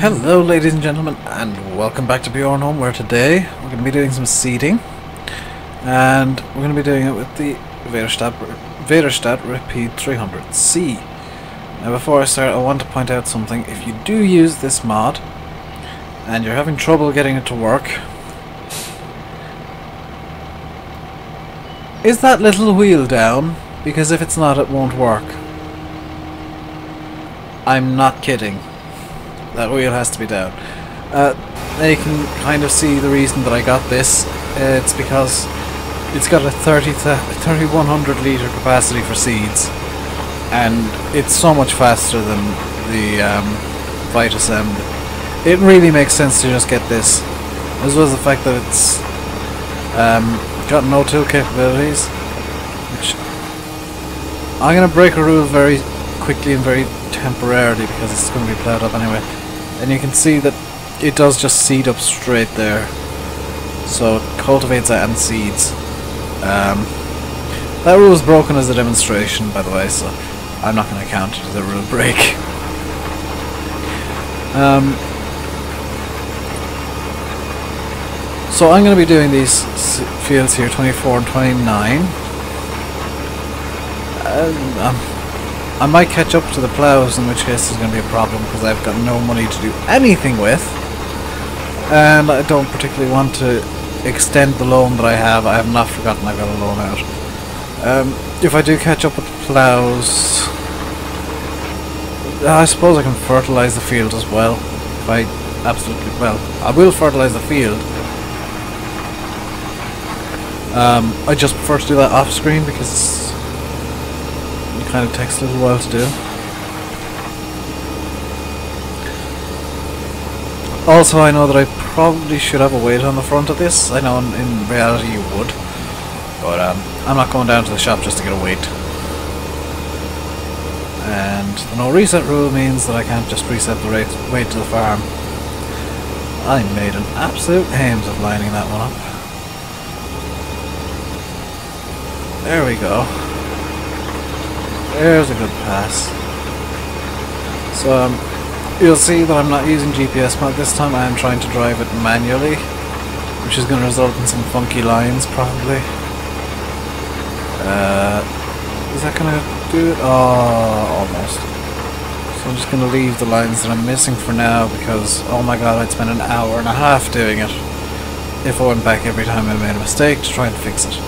Hello ladies and gentlemen, and welcome back to Bjornholm, where today we're going to be doing some seeding, and we're going to be doing it with the Vaderstad Repeat 300C. Now before I start, I want to point out something. If you do use this mod and you're having trouble getting it to work, is that little wheel down? Because if it's not, it won't work. I'm not kidding. That wheel has to be down. Now you can kind of see the reason that I got this. It's because it's got a 3100 litre capacity for seeds, and it's so much faster than the Vitasem. It really makes sense to just get this, as well as the fact that it's got no till capabilities. Which I'm going to break a rule very quickly and very temporarily because it's going to be ploughed up anyway. And you can see that it does just seed up straight there, so it cultivates it and seeds. That rule is broken as a demonstration, by the way, so I'm not going to count it as a rule break. So I'm going to be doing these fields here, 24 and 29. I might catch up to the ploughs, in which case there's going to be a problem because I've got no money to do anything with, and I don't particularly want to extend the loan that I have. I have not forgotten I've got a loan out. If I do catch up with the ploughs, I suppose I can fertilise the field as well. If I I will fertilise the field. I just prefer to do that off screen because it kind of takes a little while to do. Also, I know that I probably should have a weight on the front of this. I know in reality you would, but I'm not going down to the shop just to get a weight. And the no reset rule means that I can't just reset the weight to the farm. I made an absolute hames of lining that one up. There we go. There's a good pass. So you'll see that I'm not using GPS mod this time. I am trying to drive it manually, which is going to result in some funky lines probably. Is that going to do it? Oh, almost. So I'm just going to leave the lines that I'm missing for now because, oh my god, I'd spend an hour and a half doing it if I went back every time I made a mistake to try and fix it.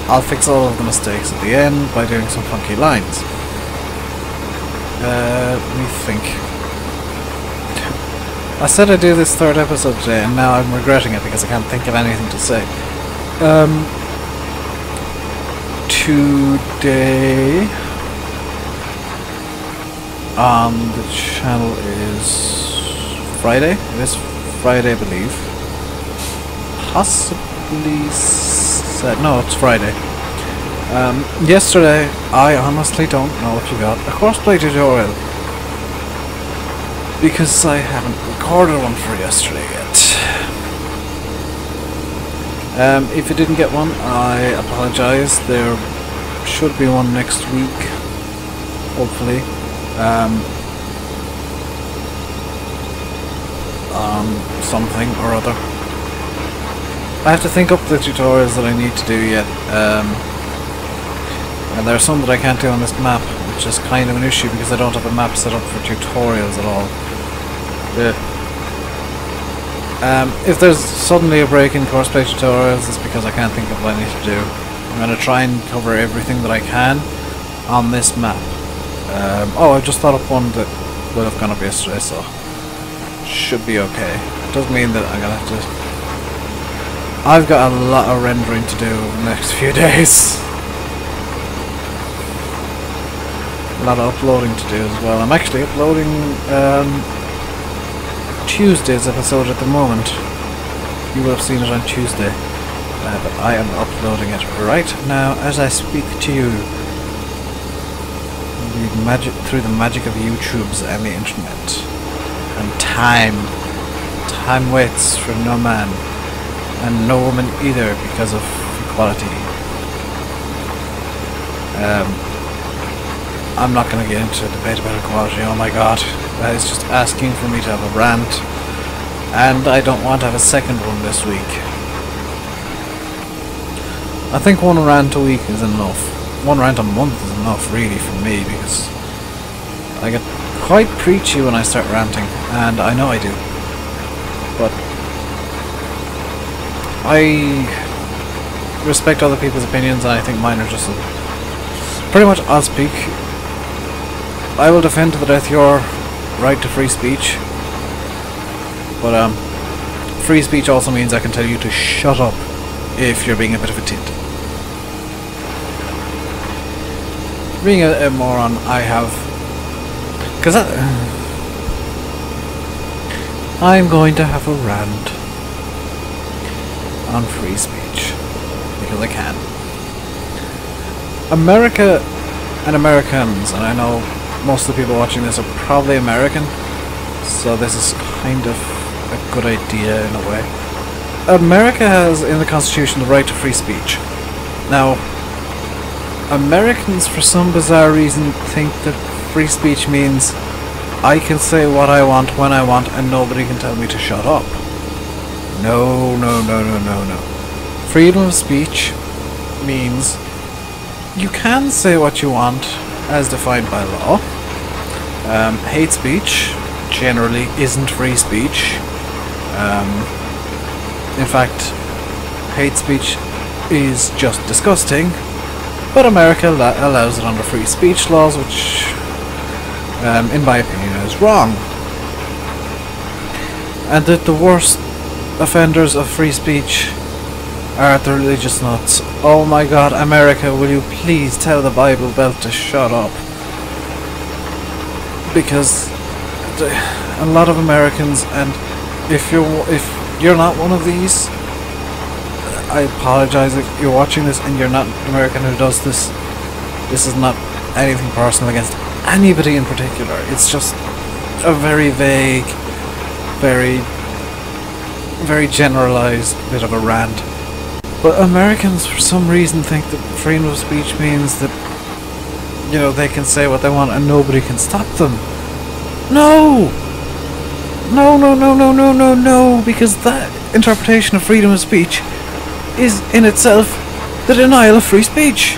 I'll fix all of the mistakes at the end by doing some funky lines. Let me think. I said I'd do this third episode today, and now I'm regretting it because I can't think of anything to say. Today on the channel is Friday. It is Friday, I believe. Possibly no, it's Friday. Yesterday, I honestly don't know if you got a crossplay tutorial because I haven't recorded one for yesterday yet. If you didn't get one, I apologise. There should be one next week, hopefully. Something or other. I have to think up the tutorials that I need to do yet, and there are some that I can't do on this map, which is kind of an issue because I don't have a map set up for tutorials at all. If there's suddenly a break in courseplay tutorials, it's because I can't think of what I need to do. I'm going to try and cover everything that I can on this map. Oh, I just thought up one that would have gone up yesterday, so should be okay. It does mean that I'm going to have to... I've got a lot of rendering to do over the next few days. A lot of uploading to do as well. I'm actually uploading Tuesday's episode at the moment. You will have seen it on Tuesday. But I am uploading it right now as I speak to you. Through the magic of YouTubes and the internet. And time. Time waits for no man. And no woman either because of equality. I'm not going to get into a debate about equality, oh my god. that is just asking for me to have a rant, and I don't want to have a second one this week. I think one rant a week is enough. One rant a month is enough, really, for me, because I get quite preachy when I start ranting, and I know I do. But I respect other people's opinions, and I think mine are just pretty much I'll speak. I will defend to the death your right to free speech, but free speech also means I can tell you to shut up if you're being a bit of a tit. Being a moron, I have, because I'm going to have a rant on free speech because I can. America and Americans, and I know most of the people watching this are probably American, so this is kind of a good idea in a way. America has in the Constitution the right to free speech. Now, Americans for some bizarre reason think that free speech means I can say what I want when I want and nobody can tell me to shut up. No, no, no, no, no, no. Freedom of speech means you can say what you want as defined by law. Hate speech generally isn't free speech. In fact, hate speech is just disgusting, but America allows it under free speech laws, which, in my opinion, is wrong. And that the worst offenders of free speech are the religious nuts. Oh my god, America, will you please tell the Bible Belt to shut up? Because a lot of Americans, and if you're not one of these, I apologize if you're watching this and you're not an American who does this. This is not anything personal against anybody in particular. It's just a very vague, very generalized bit of a rant. But Americans for some reason think that freedom of speech means that, you know, they can say what they want and nobody can stop them. No! No, no, no, no, no, no, no, because that interpretation of freedom of speech is in itself the denial of free speech.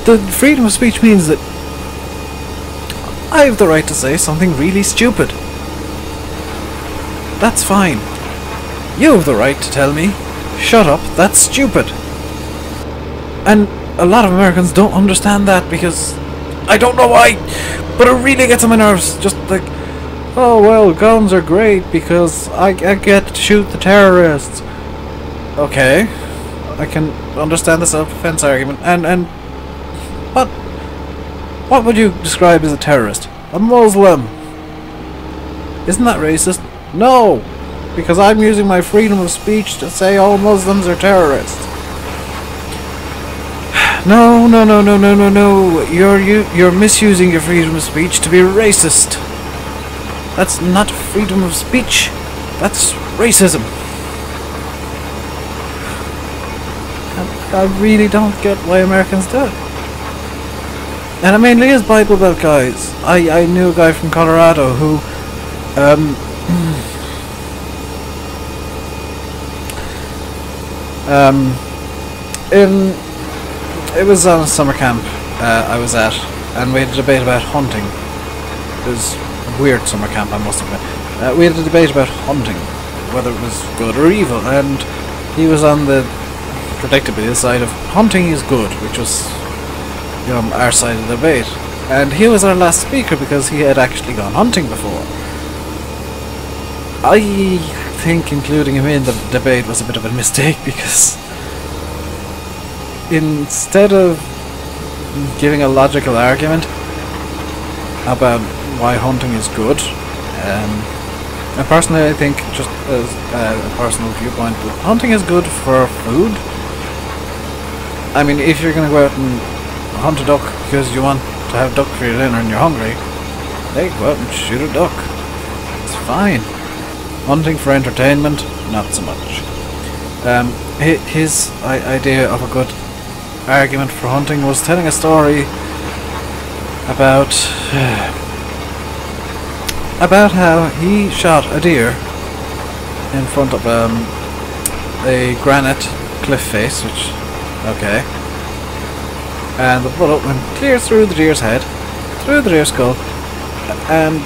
The freedom of speech means that I have the right to say something really stupid. That's fine. You have the right to tell me, shut up, that's stupid. And a lot of Americans don't understand that because I don't know why, but it really gets on my nerves. Just like, oh well, guns are great because I get to shoot the terrorists. Okay, I can understand the self-defense argument. And what would you describe as a terrorist? A Muslim. Isn't that racist? No, because I'm using my freedom of speech to say all Muslims are terrorists. No, no, no, no, no, no, no. You're misusing your freedom of speech to be racist. That's not freedom of speech. That's racism. I really don't get why Americans do it. And it mainly is Bible Belt guys. I knew a guy from Colorado who it was on a summer camp I was at, and we had a debate about hunting. It was a weird summer camp, I must admit. We had a debate about hunting, whether it was good or evil, and he was on the, predictably, the side of hunting is good, which was, you know, our side of the debate. And he was our last speaker because he had actually gone hunting before. I think including him in the debate was a bit of a mistake because instead of giving a logical argument about why hunting is good, and personally I think, just as a personal viewpoint, that hunting is good for food. I mean, if you're going to go out and hunt a duck because you want to have duck for your dinner and you're hungry, hey, go out and shoot a duck. It's fine. Hunting for entertainment, not so much. His idea of a good argument for hunting was telling a story about about how he shot a deer in front of a granite cliff face, which, okay, and the bullet went clear through the deer's head, through the deer's skull, and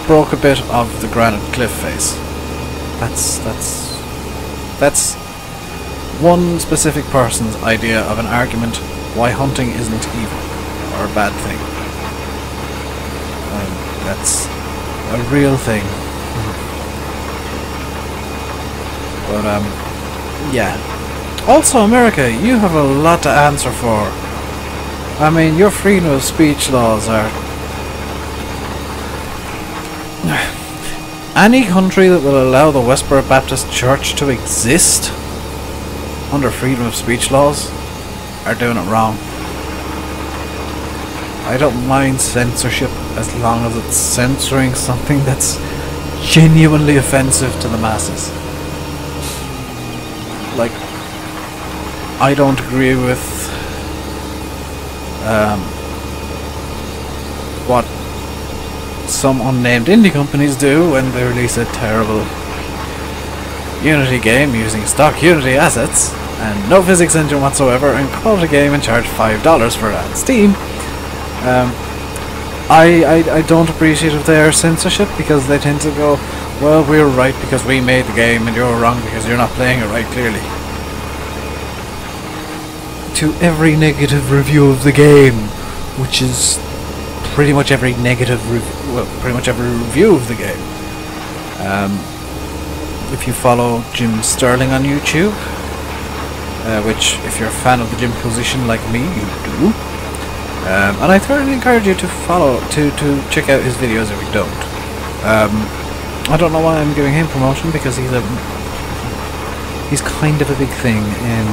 broke a bit of the granite cliff face. That's one specific person's idea of an argument why hunting isn't evil or a bad thing. That's a real thing. But yeah. Also, America, you have a lot to answer for. I mean, your freedom of speech laws are... Any country that will allow the Westboro Baptist Church to exist under freedom of speech laws are doing it wrong. I don't mind censorship as long as it's censoring something that's genuinely offensive to the masses. Like, I don't agree with what some unnamed indie companies do when they release a terrible Unity game using stock Unity assets and no physics engine whatsoever and call it a game and charge $5 for it on Steam. I don't appreciate of their censorship because they tend to go, well, we're right because we made the game and you're wrong because you're not playing it right clearly. To every negative review of the game, which is pretty much every pretty much every review of the game. If you follow Jim Sterling on YouTube, which if you're a fan of the Jim position like me, you do. And I thoroughly encourage you to to check out his videos if you don't. I don't know why I'm giving him promotion because he's kind of a big thing in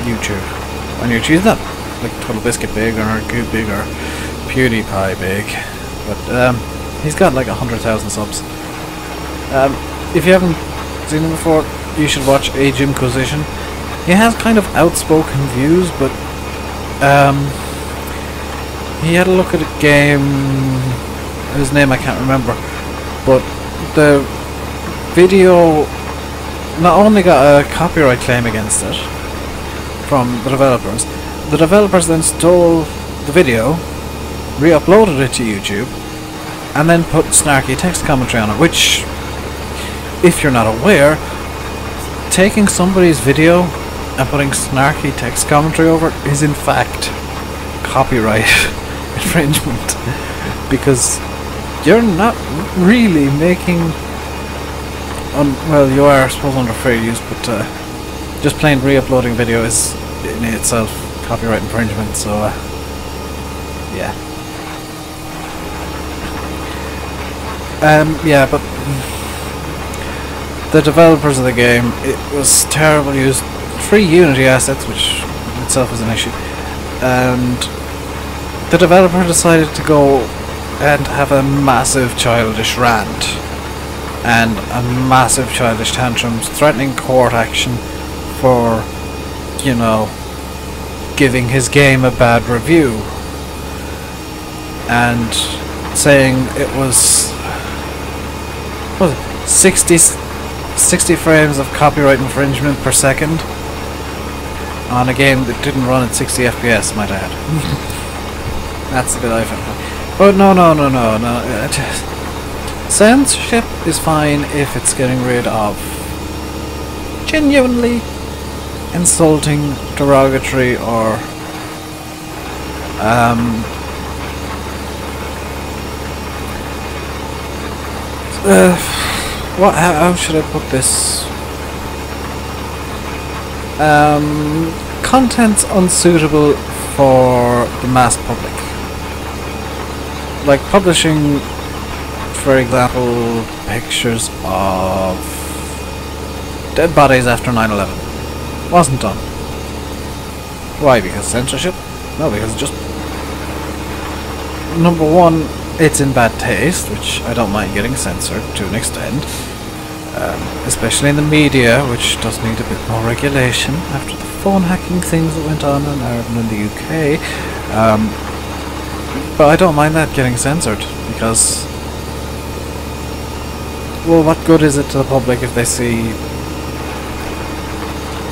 YouTube. On YouTube, he's not like Total Biscuit big or Goop big or PewDiePie big, but he's got like 100,000 subs. If you haven't seen him before, you should watch A Jimquisition. He has kind of outspoken views, but he had a look at a game, whose name I can't remember, but the video not only got a copyright claim against it from the developers then stole the video, re-uploaded it to YouTube, and then put snarky text commentary on it, which, if you're not aware, taking somebody's video and putting snarky text commentary over it is in fact copyright infringement, because you're not really making, well, you are I suppose under fair use, but just plain re-uploading video is in itself copyright infringement, so yeah. Yeah, but the developers of the game, it was terrible, used free Unity assets, which in itself is an issue, and the developer decided to go and have a massive childish rant and a massive childish tantrums, threatening court action for, you know, giving his game a bad review and saying it was 60 frames of copyright infringement per second on a game that didn't run at 60 FPS, might I add. That's the bit I found. But no. Censorship is fine if it's getting rid of genuinely insulting, derogatory, or how should I put this? Content's unsuitable for the mass public. Like publishing, for example, pictures of dead bodies after 9/11 wasn't done. Why? Because censorship? No, because just, number one, it's in bad taste, which I don't mind getting censored to an extent, especially in the media, which does need a bit more regulation after the phone hacking things that went on in Ireland and the UK. But I don't mind that getting censored, because well, what good is it to the public if they see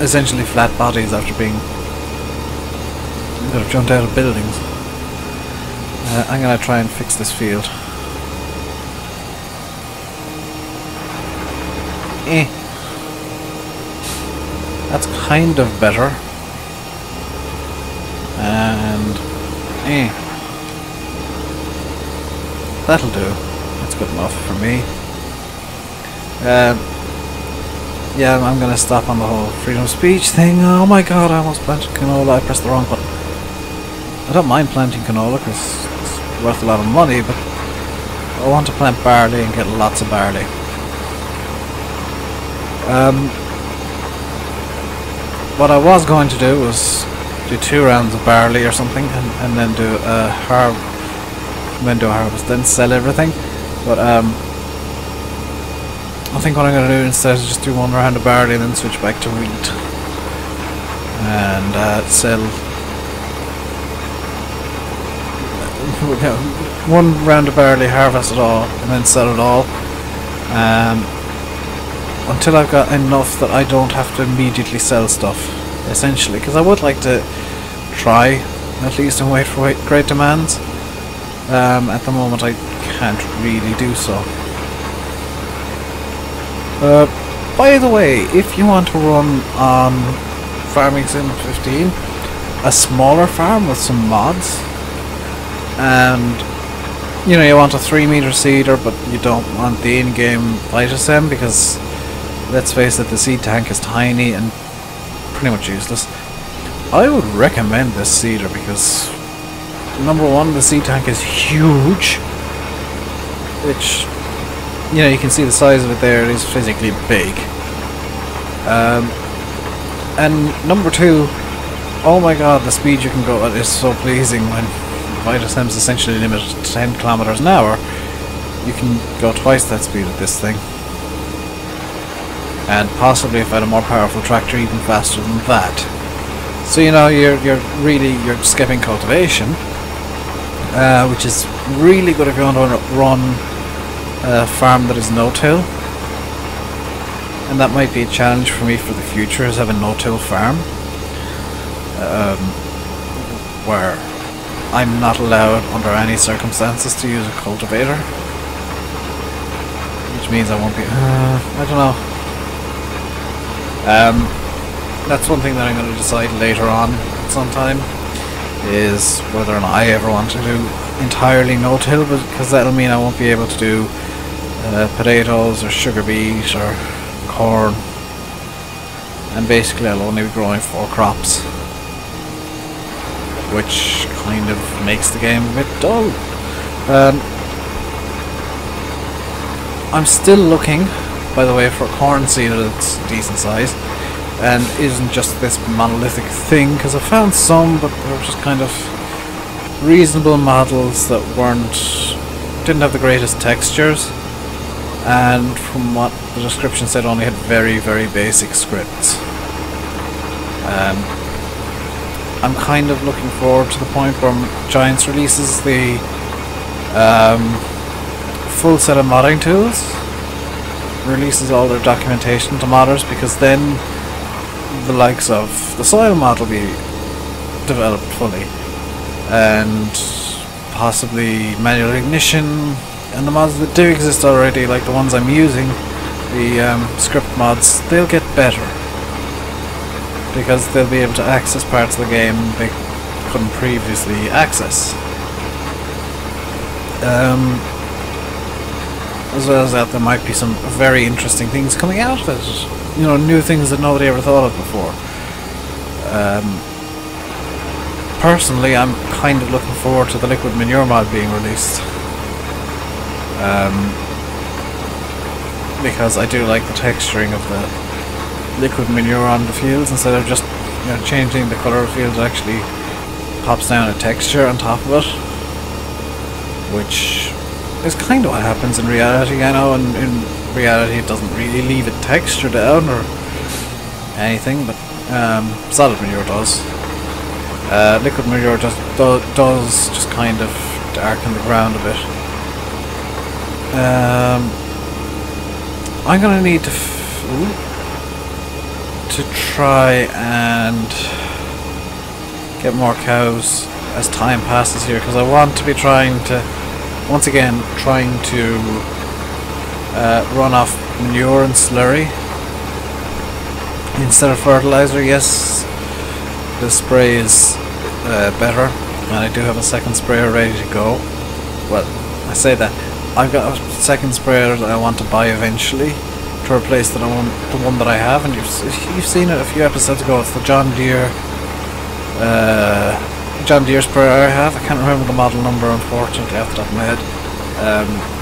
essentially flat bodies after being that have jumped out of buildings? I'm gonna try and fix this field. That's kind of better. And that'll do. That's good enough for me. Yeah, I'm gonna stop on the whole freedom of speech thing. Oh my god, I almost planted canola. I pressed the wrong button. I don't mind planting canola because it's worth a lot of money, but I want to plant barley and get lots of barley. What I was going to do was do 2 rounds of barley or something, and then do a harvest, then sell everything. But I think what I'm going to do instead is just do 1 round of barley and then switch back to wheat and sell 1 round of barley, harvest it all, and then sell it all. Until I've got enough that I don't have to immediately sell stuff, essentially, because I would like to try at least and wait for great demands. At the moment I can't really do so. By the way, if you want to run on Farming Sim 15 a smaller farm with some mods, and you know you want a 3-meter seeder but you don't want the in-game Vitasim because, let's face it, the seed tank is tiny and pretty much useless, I would recommend this seeder because, number one, the seed tank is huge, which, you know, you can see the size of it there, it is physically big. And number 2, oh my god, the speed you can go at is so pleasing. When Vitasim is essentially limited to 10 kilometers an hour, you can go twice that speed with this thing. And possibly if I had a more powerful tractor, even faster than that. So you know, you're skipping cultivation, which is really good if you want to run a farm that is no-till. And that might be a challenge for me for the future, is have a no-till farm, where I'm not allowed under any circumstances to use a cultivator, which means I won't be, I don't know. That's one thing that I'm going to decide later on sometime, is whether or not I ever want to do entirely no-till, because that'll mean I won't be able to do potatoes or sugar beet or corn, and basically I'll only be growing 4 crops, which kind of makes the game a bit dull. I'm still looking, by the way, for a corn seeder that's decent size and isn't just this monolithic thing, because I found some, but they were just kind of reasonable models that didn't have the greatest textures, and from what the description said only had very, very basic scripts. I'm kind of looking forward to the point where Giants releases the full set of modding tools, releases all their documentation to modders, because then the likes of the soil mod will be developed fully, and possibly manual ignition, and the mods that do exist already, like the ones I'm using, the script mods, they'll get better, because they'll be able to access parts of the game they couldn't previously access. As well as that, there might be some very interesting things coming out of it. You know, new things that nobody ever thought of before. Personally, I'm kind of looking forward to the liquid manure mod being released. Because I do like the texturing of the liquid manure on the fields, instead of just, you know, changing the colour of the fields. It actually pops down a texture on top of it, which is kind of what happens in reality. I know in reality it doesn't really leave a texture down or anything, but solid manure does. Liquid manure does just kind of darken the ground a bit. I'm gonna need to try and get more cows as time passes here, because I want to be trying to, once again, trying to run off manure and slurry instead of fertilizer. Yes, the spray is better, and I do have a second sprayer ready to go. Well, I say that I've got a second sprayer that I want to buy eventually to replace the one that I have, and you've seen it a few episodes ago. It's the John Deere sprayer I have. I can't remember the model number, unfortunately, off the top of my head.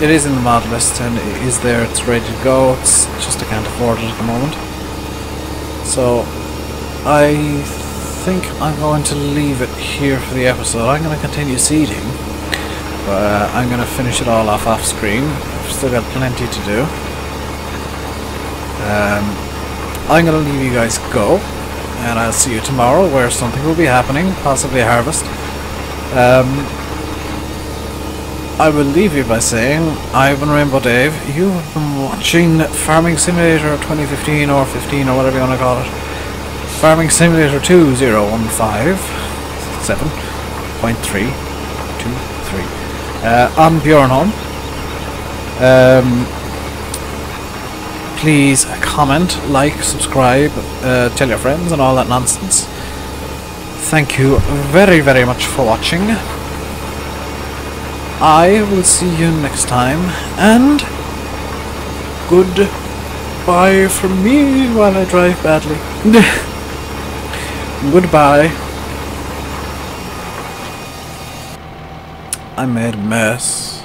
It is in the mod list and it is there, it's ready to go. It's just I can't afford it at the moment. So I think I'm going to leave it here for the episode. I'm going to continue seeding, but I'm going to finish it all off screen. I've still got plenty to do. I'm going to leave you guys go, and I'll see you tomorrow where something will be happening, possibly a harvest. I will leave you by saying, I've been Rainbow Dave, you have been watching Farming Simulator 2015 or 15 or whatever you want to call it. Farming Simulator 2015.7.323 on Bjornholm. Please comment, like, subscribe, tell your friends and all that nonsense. Thank you very, very much for watching. I will see you next time, and goodbye from me while I drive badly. Goodbye. I made a mess.